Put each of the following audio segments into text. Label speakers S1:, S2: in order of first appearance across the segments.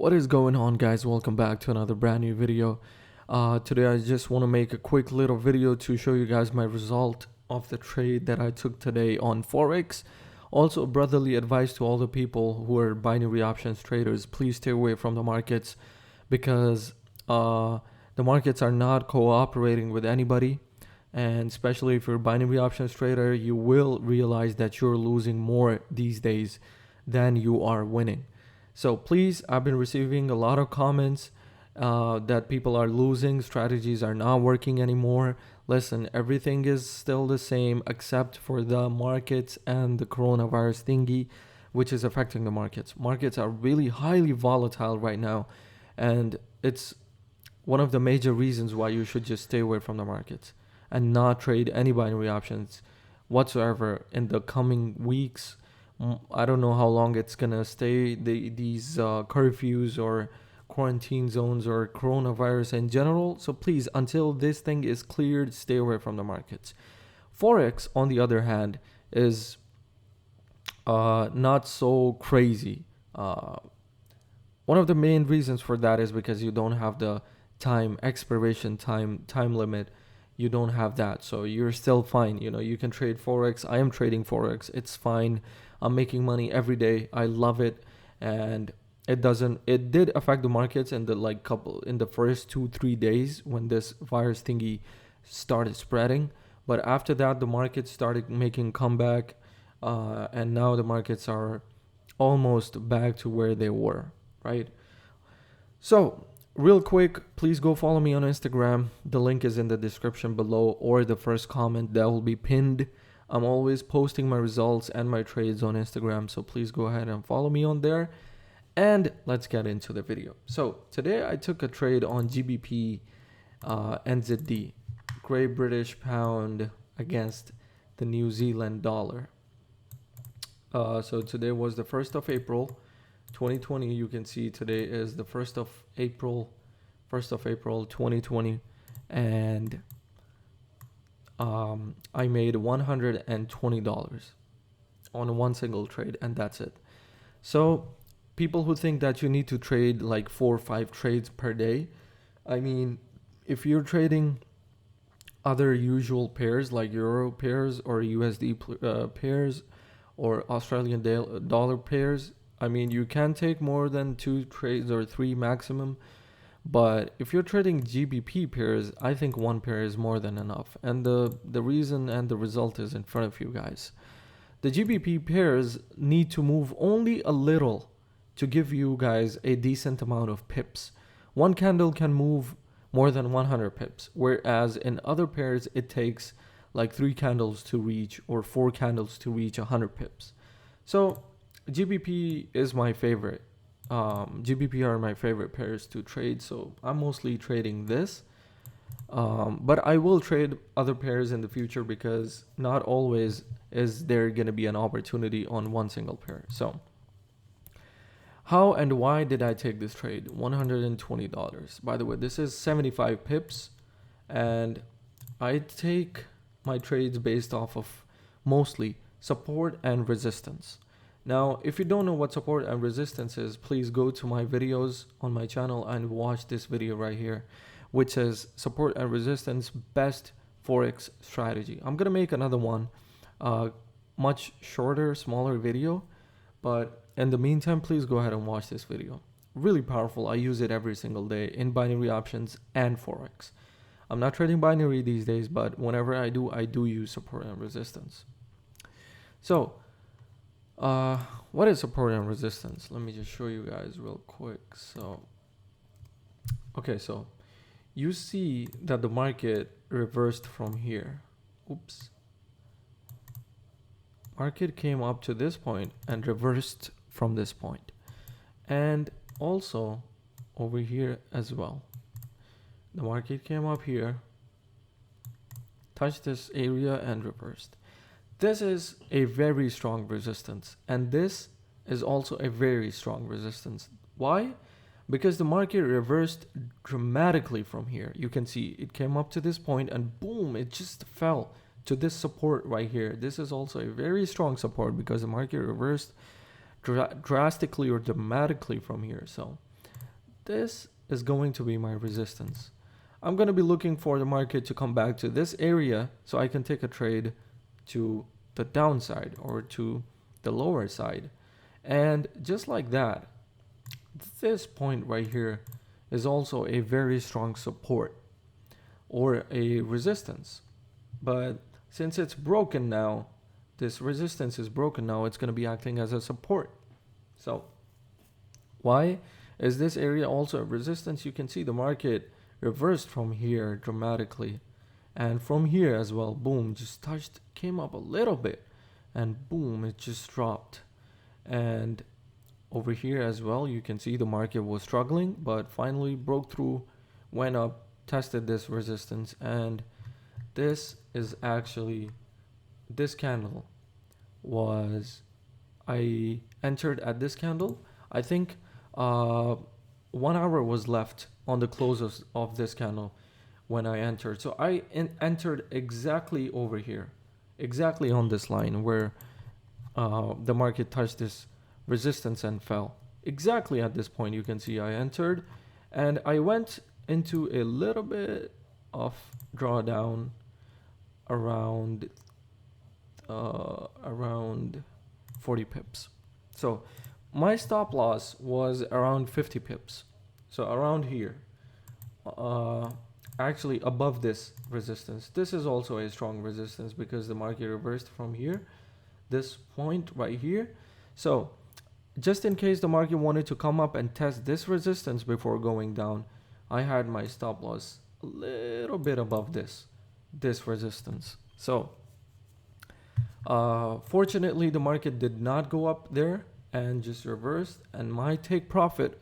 S1: What is going on, guys? Welcome back to another brand new video. Today I just want to make a quick little video to show you guys my result of the trade that I took today on Forex. Also, brotherly advice to all the people who are binary options traders: please stay away from the markets because the markets are not cooperating with anybody. And especially if you're a binary options trader, you will realize that you're losing more these days than you are winning. So please, I've been receiving a lot of comments that people are losing, strategies are not working anymore. Listen, everything is still the same except for the markets and the coronavirus thingy, which is affecting the markets. Markets are really highly volatile right now, and it's one of the major reasons why you should just stay away from the markets and not trade any binary options whatsoever in the coming weeks. I don't know how long it's gonna stay, these curfews or quarantine zones or coronavirus in general. So please, until this thing is cleared, stay away from the markets. Forex, on the other hand, is not so crazy. One of the main reasons for that is because you don't have the expiration time limit. You don't have that, so you're still fine. You can trade Forex. I am trading Forex. It's fine. I'm making money every day. I love it. And it did affect the markets in the first 2-3 days when this virus thingy started spreading. But after that, the markets started making comeback, and now the markets are almost back to where they were, right? So real quick, please go follow me on Instagram. The link is in the description below or the first comment that will be pinned. I'm always posting my results and my trades on Instagram, so please go ahead and follow me on there. And let's get into the video. So today I took a trade on GBP NZD, Great British Pound against the New Zealand dollar. So today was the 1st of April 2020. You can see today is the 1st of April 2020, and I made $120 on one single trade, and that's it. So people who think that you need to trade like 4 or 5 trades per day, I mean, if you're trading other usual pairs like Euro pairs or USD pairs or Australian dollar pairs, I mean, you can take more than 2 trades or 3 maximum. But if you're trading GBP pairs, I think 1 pair is more than enough. And the reason and the result is in front of you guys. The GBP pairs need to move only a little to give you guys a decent amount of pips. One candle can move more than 100 pips, whereas in other pairs it takes like 3 candles to reach or 4 candles to reach 100 pips. So GBP is my favorite. GBP are my favorite pairs to trade, so I'm mostly trading this. But I will trade other pairs in the future because not always is there going to be an opportunity on one single pair. So how and why did I take this trade? $120. By the way, this is 75 pips, and I take my trades based off of mostly support and resistance. Now, if you don't know what support and resistance is, please go to my videos on my channel and watch this video right here, which says support and resistance best Forex strategy. I'm going to make another one, much shorter, smaller video. But in the meantime, please go ahead and watch this video. Really powerful. I use it every single day in binary options and Forex. I'm not trading binary these days, but whenever I do use support and resistance. So what is support and resistance? Let me just show you guys real quick. So okay, so you see that the market reversed from here. Oops. Market came up to this point and reversed from this point, and also over here as well. The market came up here, touched this area and reversed. This is a very strong resistance, and this is also a very strong resistance. Why? Because the market reversed dramatically from here. You can see it came up to this point and boom, it just fell to this support right here. This is also a very strong support because the market reversed drastically or dramatically from here. So this is going to be my resistance. I'm going to be looking for the market to come back to this area so I can take a trade to the downside or to the lower side. And just like that, this point right here is also a very strong support or a resistance. But since it's broken now, this resistance is broken now, it's going to be acting as a support. So why is this area also a resistance? You can see the market reversed from here dramatically, and from here as well, boom, just touched, came up a little bit, and boom, it just dropped. And over here as well, you can see the market was struggling, but finally broke through, went up, tested this resistance, and this is actually, this candle was, I entered at this candle. I think 1 hour was left on the close of this candle when I entered. So I entered exactly over here, exactly on this line where the market touched this resistance and fell. Exactly at this point, you can see I entered, and I went into a little bit of drawdown around 40 pips. So my stop loss was around 50 pips. So around here, actually above this resistance. This is also a strong resistance because the market reversed from here, this point right here. So just in case the market wanted to come up and test this resistance before going down, I had my stop loss a little bit above this resistance. So fortunately, the market did not go up there and just reversed, and my take profit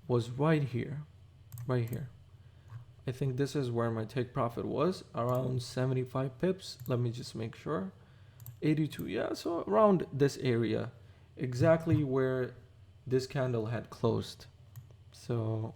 S1: was right here. I think this is where my take profit was, around 75 pips. Let me just make sure. 82, yeah, so around this area, exactly where this candle had closed. So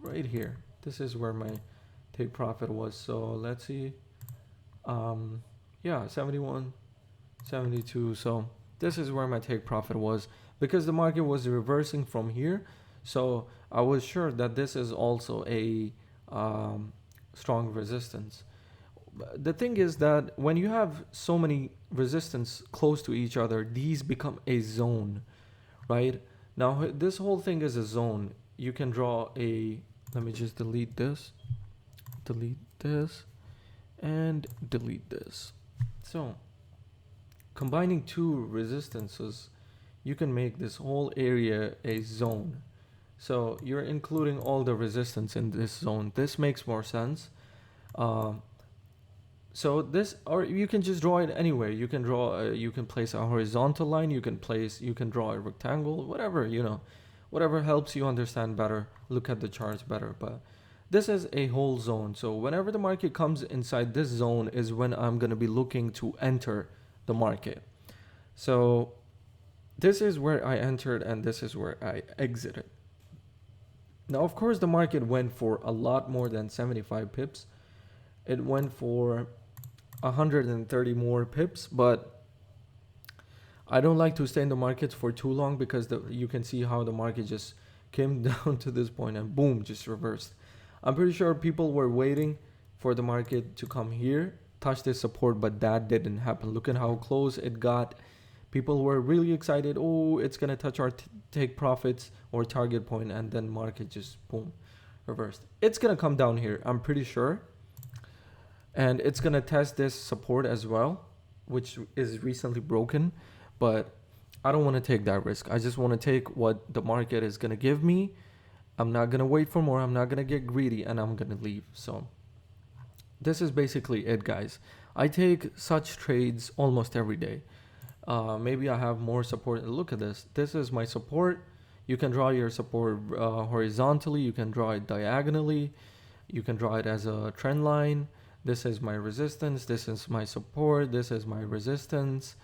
S1: right here, this is where my take profit was. So let's see, yeah, 71, 72. So this is where my take profit was because the market was reversing from here. So I was sure that this is also a strong resistance. The thing is that when you have so many resistance close to each other, these become a zone, right? Now this whole thing is a zone. You can draw a, let me just delete this, and delete this. So combining two resistances, you can make this whole area a zone. So you're including all the resistance in this zone. This makes more sense. So this, or you can just draw it anywhere. You can draw, you can place a horizontal line. You can draw a rectangle, whatever, whatever helps you understand better, look at the charts better. But this is a whole zone. So whenever the market comes inside this zone is when I'm going to be looking to enter the market. So this is where I entered and this is where I exited. Now, of course, the market went for a lot more than 75 pips. It went for 130 more pips, but I don't like to stay in the markets for too long because you can see how the market just came down to this point and boom, just reversed. I'm pretty sure people were waiting for the market to come here, touch this support, but that didn't happen. Look at how close it got. People were really excited. Oh, it's going to touch our take profits or target point, and then market just boom, reversed. It's going to come down here, I'm pretty sure. And it's going to test this support as well, which is recently broken. But I don't want to take that risk. I just want to take what the market is going to give me. I'm not going to wait for more. I'm not going to get greedy, and I'm going to leave. So this is basically it, guys. I take such trades almost every day. Maybe I have more support. Look at this. This is my support. You can draw your support horizontally. You can draw it diagonally. You can draw it as a trend line. This is my resistance. This is my support. This is my resistance.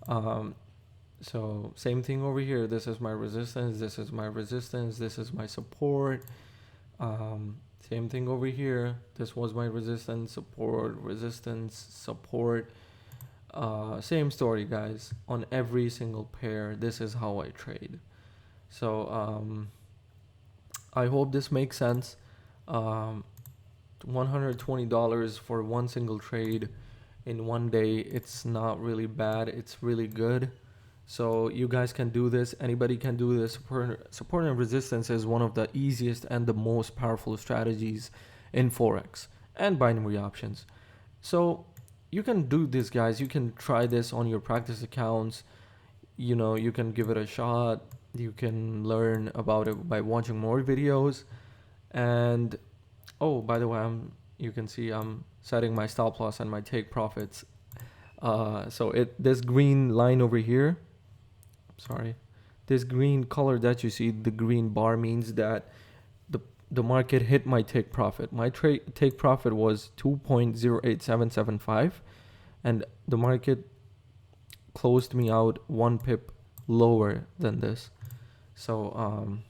S1: So same thing over here. This is my resistance. This is my resistance. This is my support. Same thing over here. This was my resistance, support, resistance, support. Same story, guys. On every single pair, this is how I trade. So I hope this makes sense. um, $120 for one single trade in one day, it's not really bad, it's really good. So you guys can do this, anybody can do this. Support and resistance is one of the easiest and the most powerful strategies in Forex and binary options. So you can do this, guys. You can try this on your practice accounts. You know, you can give it a shot. You can learn about it by watching more videos. And oh, by the way, you can see I'm setting my stop loss and my take profits. So this green line over here, sorry, this green color that you see, the green bar, means that the market hit my take profit. My take profit was 2.08775, and the market closed me out 1 pip lower than this. So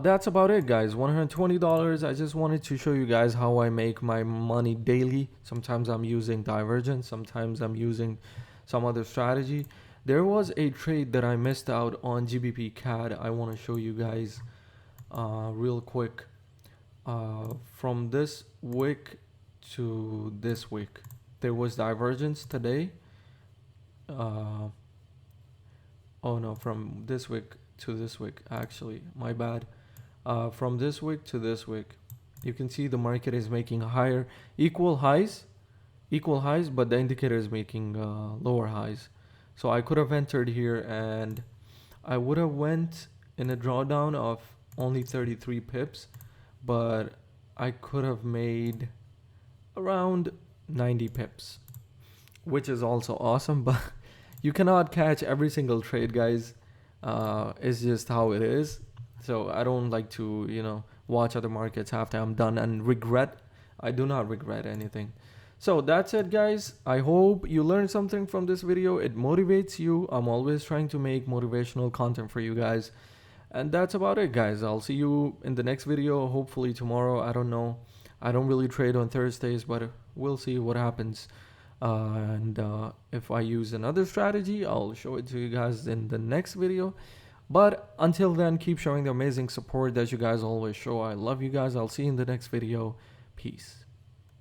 S1: that's about it, guys. $120. I just wanted to show you guys how I make my money daily. Sometimes I'm using divergence, sometimes I'm using some other strategy. There was a trade that I missed out on GBP CAD. I want to show you guys real quick. From this wick to this wick, there was divergence today. Oh no, from this wick to this wick, actually, my bad. From this wick to this wick, you can see the market is making higher equal highs, but the indicator is making lower highs. So I could have entered here and I would have went in a drawdown of only 33 pips, but I could have made around 90 pips, which is also awesome. But you cannot catch every single trade, guys. It's just how it is. So I don't like to, watch other markets after I'm done and regret. I do not regret anything. So that's it, guys. I hope you learned something from this video. It motivates you. I'm always trying to make motivational content for you guys. And that's about it, guys. I'll see you in the next video, hopefully tomorrow. I don't know. I don't really trade on Thursdays, but we'll see what happens. And if I use another strategy, I'll show it to you guys in the next video. But until then, keep showing the amazing support that you guys always show. I love you guys. I'll see you in the next video. Peace.